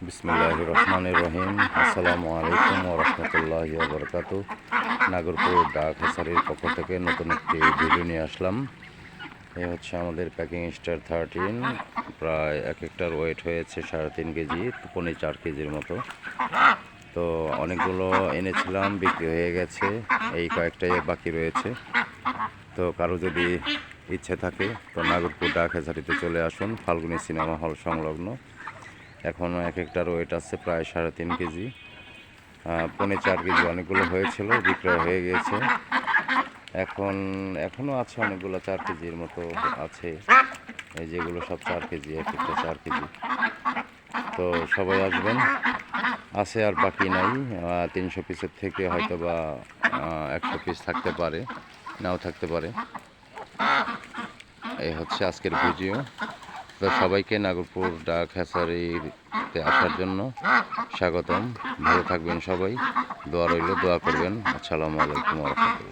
বিসমিল্লাহির রহমানির রহিম। আসসালামু আলাইকুম ওয়া রাহমাতুল্লাহি ওয়া বারাকাতুহু। নাগরপুর ডাক হ্যাচারির পক্ষ থেকে নতুন একটি ভিডিও নিয়ে আসলাম। এই হচ্ছে আমাদের প্যাকিং স্টার 13। প্রায় এক একটার ওয়েট হয়েছে 3.5 কেজি, 4 কেজির মতো। তো অনেকগুলো এনেছিলাম, বিক্রি হয়ে গেছে, এই কয়েকটাই বাকি রয়েছে। তো কারো যদি ইচ্ছে থাকে তো নাগরপুর ডাক হ্যাচারিতে চলে আসুন, ফাল্গুনী সিনেমা হল সংলগ্ন। এখনও এক একটার ওয়েট আছে প্রায় 3.5 কেজি, 4 কেজি। অনেকগুলো হয়েছিল, বিক্রয় হয়ে গিয়েছে। এখনও আছে অনেকগুলো 4 কেজির মতো আছে। এই যেগুলো সব 4 কেজি, এক একটা 4 কেজি। তো সবাই আসবেন, আছে আর বাকি নাই। 300 পিসের থেকে হয়তো বা 100 পিস থাকতে পারে, নাও থাকতে পারে। এই হচ্ছে আজকের ভিডিও। তো সবাইকে নাগরপুর ডাক হ্যাচারিতে আসার জন্য স্বাগতম। ভালো থাকবেন সবাই, দোয়া রইল, দোয়া করবেন। আসসালামু আলাইকুম ওয়া রাহমাতুল্লাহ।